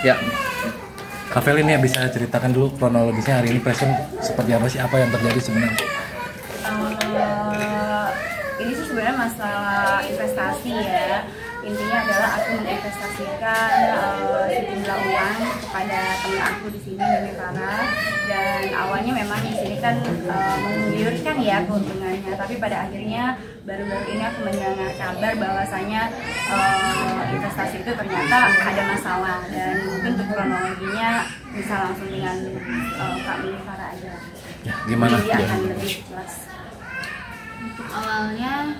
Ya, Kak Feli nih bisa ceritakan dulu kronologisnya hari ini present seperti apa sih, apa yang terjadi sebenarnya? Ini sih sebenarnya masalah investasi ya. Intinya adalah aku menginvestasikan sejumlah uang kepada teman aku di sini Memekara, dan awalnya memang di sini kan menggiurkan ya keuntungannya, tapi pada akhirnya baru-baru ini aku mendengar kabar bahwasanya investasi itu ternyata ada masalah, dan mungkin untuk kronologinya bisa langsung dengan Kak Memekara aja. Ya, gimana? Jadi akan lebih jelas. Untuk awalnya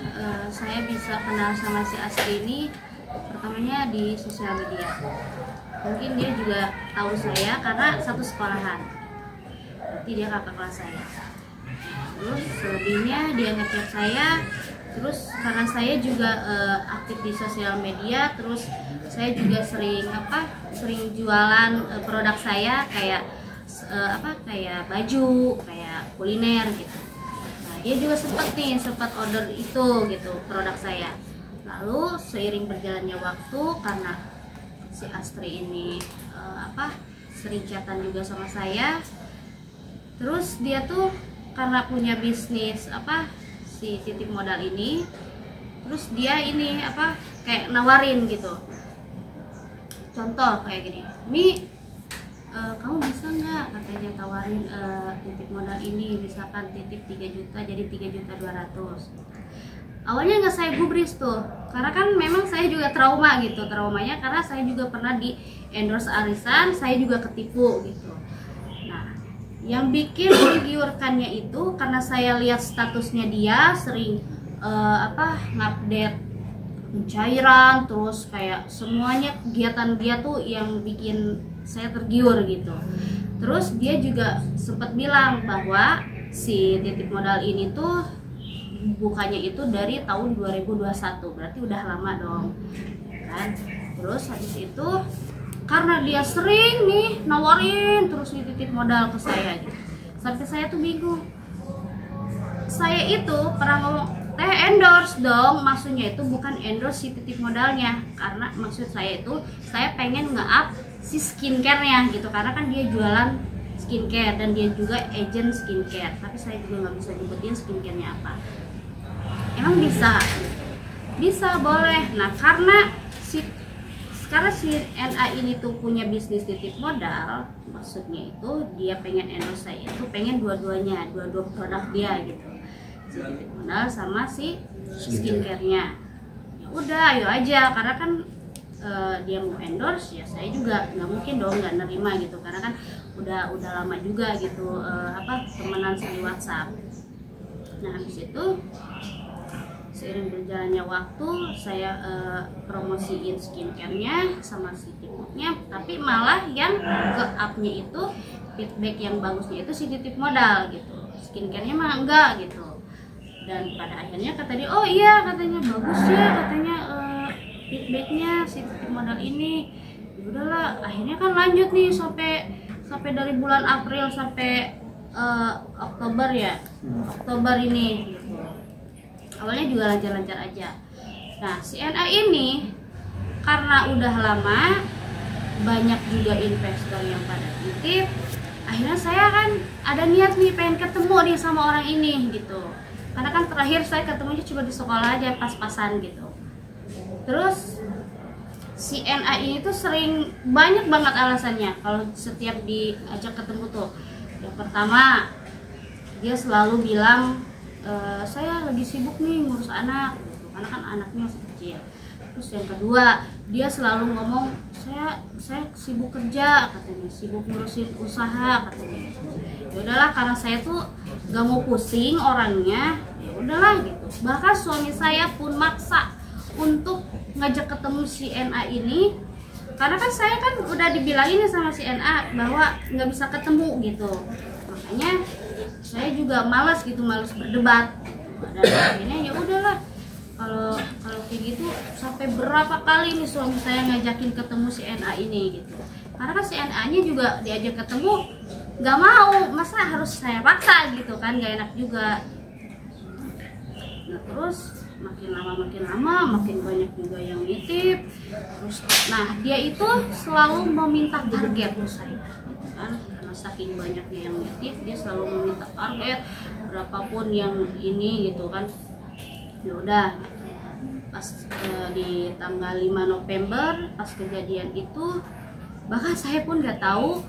saya bisa kenal sama si Astri ini pertamanya di sosial media. Mungkin dia juga tahu saya karena satu sekolahan. Berarti dia kakak kelas saya. Terus selebihnya dia ngechat saya. Terus karena saya juga aktif di sosial media, terus saya juga sering jualan produk saya kayak kayak baju, kayak kuliner gitu. Dia juga sempat order itu gitu produk saya. Lalu seiring berjalannya waktu, karena si Astri ini sering chatan juga sama saya, terus dia tuh karena punya bisnis si titip modal ini, terus dia ini kayak nawarin gitu. Contoh kayak gini, Mi, kamu bisa nggak katanya tawarin titip modal ini, misalkan titip 3 juta jadi 3.200.000. Awalnya nggak saya gubris tuh, karena kan memang saya juga trauma gitu, traumanya karena saya juga pernah di endorse arisan, saya juga ketipu gitu. Nah, yang bikin menggiurkannya itu karena saya lihat statusnya dia sering ngupdate pencairan, terus kayak semuanya kegiatan dia tuh yang bikin saya tergiur gitu. Terus dia juga sempat bilang bahwa si titip modal ini tuh bukannya itu dari tahun 2021, berarti udah lama dong kan. Terus habis itu karena dia sering nih nawarin terus nih titip modal ke saya gitu, sampai saya tuh bingung. Saya itu pernah ngomong endorse dong, maksudnya itu bukan endorse si titip modalnya, karena maksud saya itu saya pengen nge-up si skincare-nya gitu, karena kan dia jualan skincare dan dia juga agent skincare, tapi saya juga nggak bisa nyebutin skincare-nya apa. Emang bisa boleh. Nah, karena si NA ini tuh punya bisnis titip modal, maksudnya itu dia pengen endorse saya itu pengen dua produk dia gitu, si titip modal sama si skincare-nya. Ya udah, ayo aja, karena kan dia mau endorse, ya saya juga nggak mungkin dong nggak nerima gitu, karena kan udah lama juga gitu temenan di WhatsApp. Nah, habis itu seiring berjalannya waktu saya promosiin skincare-nya sama si titipnya, tapi malah yang ke up-nya itu feedback yang bagusnya itu si titip modal gitu, skincare-nya mah enggak gitu. Dan pada akhirnya kata dia, oh iya katanya bagus ya katanya feedbacknya si titip modal ini. Ya udahlah, akhirnya kan lanjut nih sampai dari bulan April sampai Oktober ya, Oktober ini gitu. Awalnya juga lancar-lancar aja. Nah, si NA ini karena udah lama banyak juga investor yang pada titip, akhirnya saya kan ada niat nih pengen ketemu nih sama orang ini gitu, karena kan terakhir saya ketemunya cuma di sekolah aja pas-pasan gitu. Terus si NA ini tuh sering banyak banget alasannya kalau setiap diajak ketemu tuh. Yang pertama, dia selalu bilang saya lagi sibuk nih ngurus anak gitu, karena kan anaknya masih kecil. Terus yang kedua, dia selalu ngomong saya sibuk kerja katanya, sibuk ngurusin usaha katanya. Ya udahlah, karena saya tuh gak mau pusing orangnya, ya udahlah gitu. Bahkan suami saya pun maksa untuk ngajak ketemu si NA ini, karena kan saya kan udah dibilangin sama si NA bahwa nggak bisa ketemu gitu. Makanya saya juga malas berdebat. Dan akhirnya ya udahlah, kalau kayak gitu sampai berapa kali nih suami saya ngajakin ketemu si NA ini gitu. Karena kan si NA nya juga diajak ketemu nggak mau, masa harus saya paksa gitu kan, gak enak juga. Nah, terus makin lama makin banyak juga yang nitip. Terus nah dia itu selalu meminta target ke saya kan, karena saking banyaknya yang nitip dia selalu meminta target berapapun yang ini gitu kan. Ya udah pas di tanggal 5 November pas kejadian itu, bahkan saya pun nggak tahu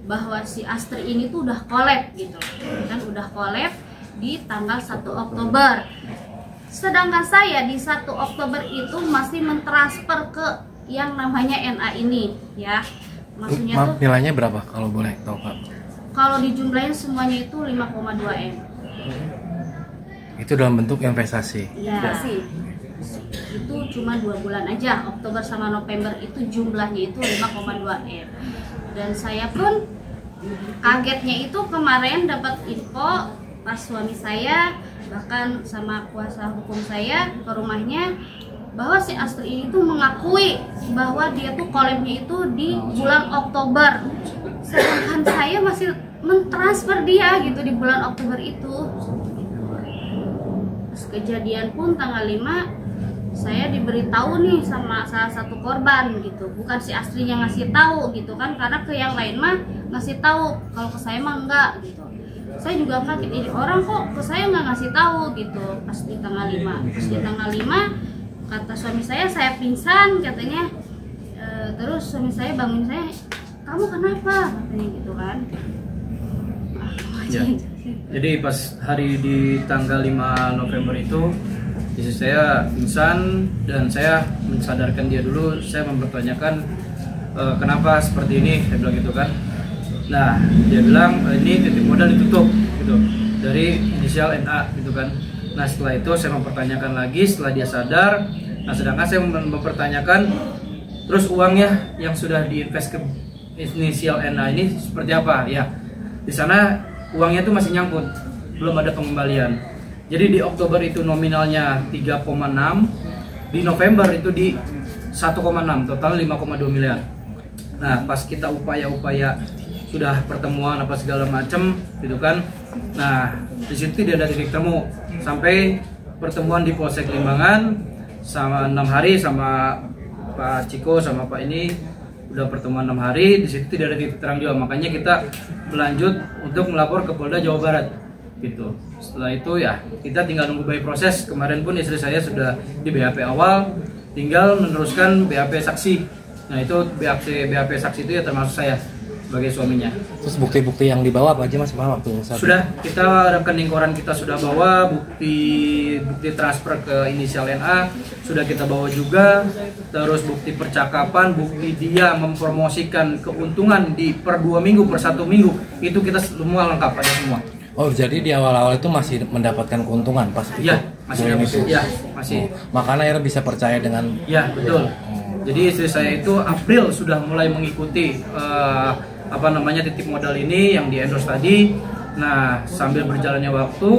bahwa si Astri ini tuh udah collab gitu kan, udah collab di tanggal 1 Oktober. Sedangkan saya di 1 Oktober itu masih mentransfer ke yang namanya NA ini ya. Maksudnya Maaf, tuh nilainya berapa kalau boleh tahu Pak? kalau dijumlahin semuanya itu 5,2 M. Itu dalam bentuk investasi. Ya, itu cuma 2 bulan aja, Oktober sama November itu jumlahnya itu 5,2 M. Dan saya pun kagetnya itu kemarin dapat info pas suami saya bahkan sama kuasa hukum saya ke rumahnya bahwa si Astri ini tuh mengakui bahwa dia tuh collabnya itu di bulan Oktober, sedangkan saya masih mentransfer dia gitu di bulan Oktober itu. Kejadian pun tanggal 5 saya diberitahu nih sama salah satu korban gitu, bukan si Astrinya ngasih tahu gitu kan, karena ke yang lain mah ngasih tahu, kalau ke saya mah enggak gitu. Saya juga kaget, ini orang kok ke saya nggak ngasih tahu gitu. Pas di tanggal 5 kata suami saya pingsan katanya. Terus suami saya bangun saya, kamu kenapa katanya gitu kan. Ya. Jadi pas hari di tanggal 5 November itu istri saya pingsan dan saya mensadarkan dia dulu. Saya mempertanyakan kenapa seperti ini, saya bilang gitu kan. Nah dia bilang ini titik modal ditutup gitu dari inisial NA gitu kan. Nah setelah itu saya mempertanyakan lagi setelah dia sadar. Nah sedangkan saya mempertanyakan terus uangnya yang sudah diinvest ke inisial NA ini seperti apa ya. Di sana uangnya itu masih nyangkut, belum ada pengembalian. Jadi di Oktober itu nominalnya 3,6, di November itu di 1,6, total 5,2 miliar. Nah pas kita upaya-upaya sudah pertemuan apa segala macam gitu kan. Nah di situ tidak ada titik temu sampai pertemuan di Polsek Limbangan sama 6 hari sama Pak Ciko sama Pak ini udah pertemuan 6 hari, di situ tidak ada titik terang juga, makanya kita berlanjut untuk melapor ke Polda Jawa Barat gitu. Setelah itu ya kita tinggal nunggu by proses. Kemarin pun istri saya sudah di BAP awal, tinggal meneruskan BAP saksi. Nah itu BAP saksi itu ya termasuk saya sebagai suaminya. Terus bukti-bukti yang dibawa apa aja Mas waktu saat Sudah kita rekening koran kita sudah bawa, bukti transfer ke inisial NA sudah kita bawa juga, terus bukti percakapan, bukti dia mempromosikan keuntungan di per 2 minggu, per 1 minggu, itu kita semua lengkap, ada semua. Oh jadi di awal-awal itu masih mendapatkan keuntungan pas itu? Iya, masih join itu. Ya, masih. Makanya akhirnya bisa percaya dengan. Ya betul. Jadi istri saya itu April sudah mulai mengikuti titik modal ini yang di endorse tadi. Nah sambil berjalannya waktu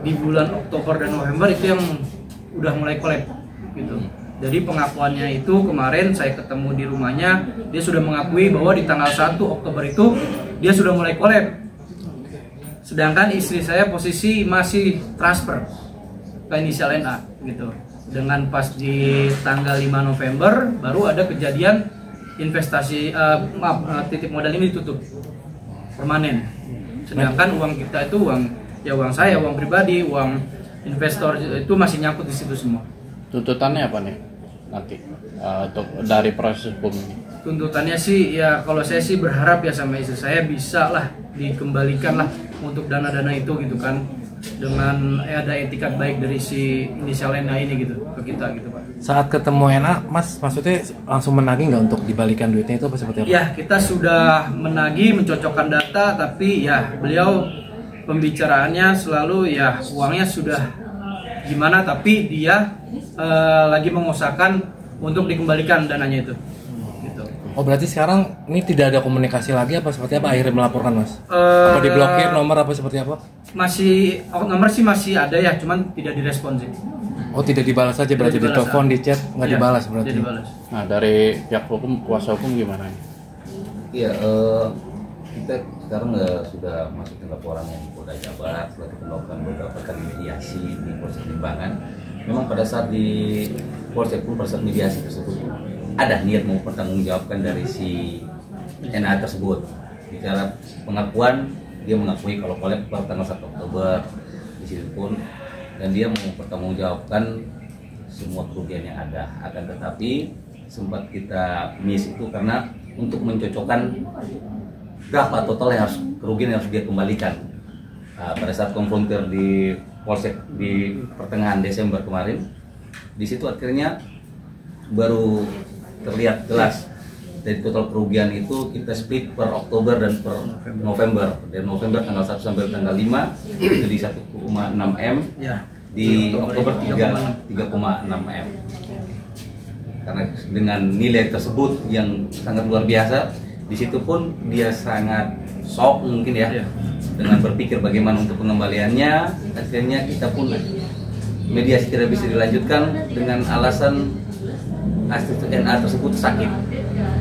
di bulan Oktober dan November itu yang udah mulai collab gitu. Jadi pengakuannya itu kemarin saya ketemu di rumahnya, dia sudah mengakui bahwa di tanggal 1 Oktober itu dia sudah mulai collab. Sedangkan istri saya posisi masih transfer ke inisial NA gitu. Dengan pas di tanggal 5 November baru ada kejadian investasi titik modal ini ditutup permanen. Sedangkan uang kita itu uang saya, uang pribadi, uang investor itu masih nyangkut di situ semua. Tuntutannya apa nih nanti untuk dari proses hukum ini? Tuntutannya sih ya kalau saya sih berharap ya sama istri saya bisa lah dikembalikan lah untuk dana-dana itu gitu kan, dengan ada etikat baik dari si inisial NA ini gitu ke kita gitu Pak. Saat ketemu NA, Mas maksudnya langsung menagih nggak untuk dibalikan duitnya itu apa seperti apa? Ya kita sudah menagih, mencocokkan data, tapi ya beliau pembicaraannya selalu ya uangnya sudah gimana, tapi dia lagi mengusahakan untuk dikembalikan dananya itu. Gitu. Oh berarti sekarang ini tidak ada komunikasi lagi apa seperti apa akhirnya melaporkan Mas? Apa diblokir nomor apa seperti apa? Nomor sih masih ada ya, cuman tidak direspon sih. Oh tidak dibalas saja berarti, di telepon, di chat nggak Ya, dibalas berarti? tidak dibalas. Nah dari pihak hukum, kuasa hukum gimana nih? Iya, kita sekarang sudah masuk ke laporan yang Polda Jawa Barat, setelah kita melakukan beberapa kali mediasi di Polsek Limbangan. memang pada saat di Polsek pun pada saat mediasi tersebut ada niat mau pertanggungjawabkan dari si NA tersebut. Bicara pengakuan, dia mengakui kalau kolek pada tanggal 1 Oktober di situ pun, dan dia mau pertanggungjawabkan semua kerugian yang ada. Akan tetapi sempat kita miss itu karena untuk mencocokkan berapa total yang harus kerugian yang harus dia kembalikan. Pada saat konfrontir di Polsek di pertengahan Desember kemarin, di situ akhirnya baru terlihat jelas dari total kerugian itu kita split per Oktober dan per November. Dari November tanggal 1 sampai tanggal 5 itu di 1,6 M, di Oktober 3,6 M. Karena dengan nilai tersebut yang sangat luar biasa, di situ pun dia sangat shock mungkin ya, dengan berpikir bagaimana untuk pengembaliannya. Akhirnya kita pun mediasi tidak bisa dilanjutkan dengan alasan NA tersebut sakit.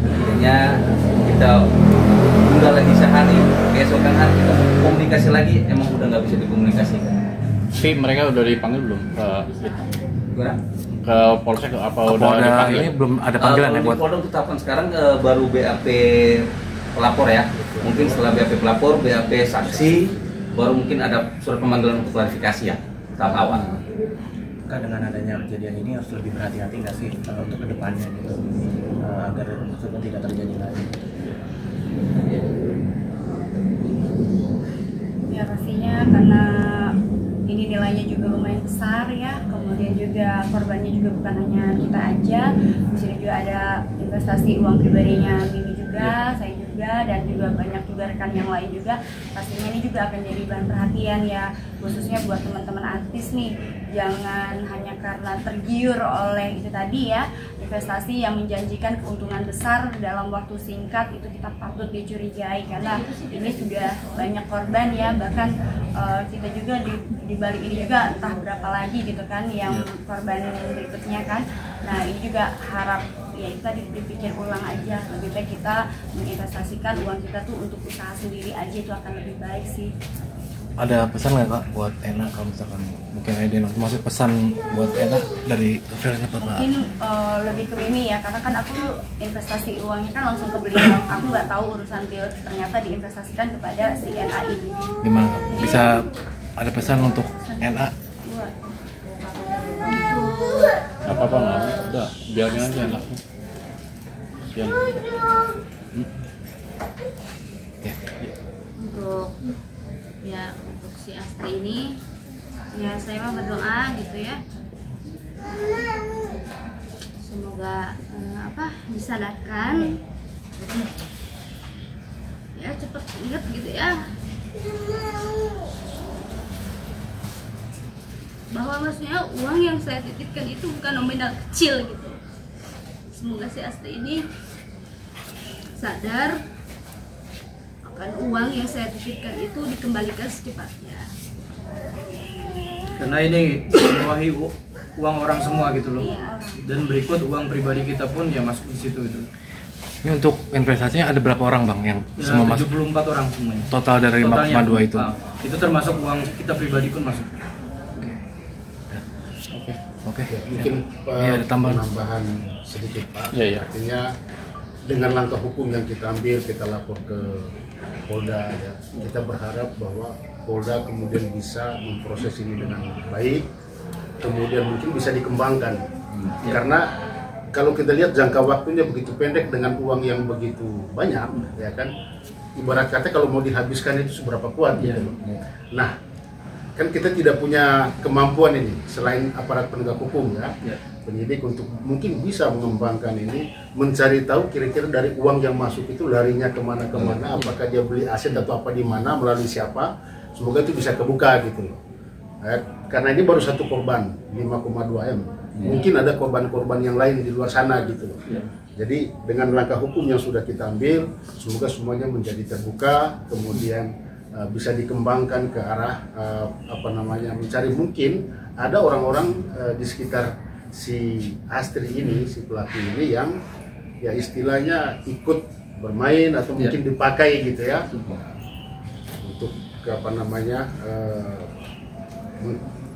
Akhirnya kita tunda lagi sehari, keesokan hari kita komunikasi lagi, emang udah nggak bisa dikomunikasikan. Tapi mereka udah dipanggil belum ke Polsek apa udah dipanggil? Ini belum ada panggilan ya buat Polda untuk tahapan sekarang baru BAP pelapor ya. Mungkin setelah BAP pelapor, BAP saksi, baru mungkin ada surat pemanggilan untuk klarifikasi ya tahap awal. Kak, dengan adanya kejadian ini harus lebih berhati-hati nggak sih untuk kedepannya gitu, agar supaya tidak terjadi lagi? Ya pastinya karena ini nilainya juga lumayan besar ya, kemudian juga korbannya juga bukan hanya kita aja, di sini juga ada investasi uang pribadinya Mimi juga, saya juga, dan juga banyak juga rekan yang lain juga. Pastinya ini juga akan jadi bahan perhatian ya, khususnya buat teman-teman artis nih. Jangan hanya karena tergiur oleh itu tadi ya, investasi yang menjanjikan keuntungan besar dalam waktu singkat, itu kita patut dicurigai karena ini sudah banyak korban ya, bahkan kita juga di balik ini juga entah berapa lagi gitu kan yang korban berikutnya kan. Nah ini juga harap ya kita dipikir ulang aja, lebih baik kita menginvestasikan uang kita tuh untuk usaha sendiri aja, itu akan lebih baik sih. ada pesan nggak Kak buat Ena kalau misalkan mungkin ada yang maksud pesan buat Ena dari Verena Pak? Mungkin lebih ke Mimi ya, karena kan aku investasi uangnya kan langsung ke beliau, aku nggak tahu urusan beliau ternyata diinvestasikan kepada si Ena ini. Gimana Kak? Bisa ada pesan untuk Ena? Apa-apa nggak? Udah, biarin aja anaknya. Kasian. Untuk si Astri ini ya saya mah berdoa gitu ya, semoga disadarkan ya, cepet inget gitu ya bahwa maksudnya uang yang saya titipkan itu bukan nominal kecil gitu. Semoga si Astri ini sadar akan uang yang saya titipkan itu dikembalikan secepatnya. Karena ini mewahi uang orang semua gitu loh. Iya. Dan berikut uang pribadi kita pun ya masuk di situ gitu. Ini untuk investasinya ada berapa orang Bang yang Ya, semua masuk? 74 orang semuanya. Total dari 5,2 itu. Itu termasuk uang kita pribadi pun masuk. Oke. Mungkin Iya, ada tambahan. penambahan sedikit Pak. Iya. Artinya dengan langkah hukum yang kita ambil, kita lapor ke Polda ya. Kita berharap bahwa Polda kemudian bisa memproses ini dengan baik, kemudian mungkin bisa dikembangkan. Karena kalau kita lihat jangka waktunya begitu pendek dengan uang yang begitu banyak, ya kan. Ibarat kata kalau mau dihabiskan itu seberapa kuat gitu. Nah, kan kita tidak punya kemampuan ini selain aparat penegak hukum ya, penyidik untuk mungkin bisa mengembangkan ini, mencari tahu kira-kira dari uang yang masuk itu larinya kemana-kemana, apakah dia beli aset atau apa di mana, melalui siapa. Semoga itu bisa kebuka gitu loh. Karena ini baru satu korban 5,2 M. Mungkin ada korban-korban yang lain di luar sana gitu loh. Jadi dengan langkah hukum yang sudah kita ambil, semoga semuanya menjadi terbuka, kemudian bisa dikembangkan ke arah mencari mungkin ada orang-orang di sekitar si Astri ini, si pelaku ini yang ya istilahnya ikut bermain atau mungkin dipakai gitu ya untuk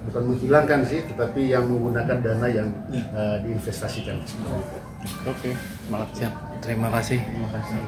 bukan menghilangkan sih, tetapi yang menggunakan dana yang diinvestasikan. Oke, semangat. Siap, terima kasih. Terima kasih.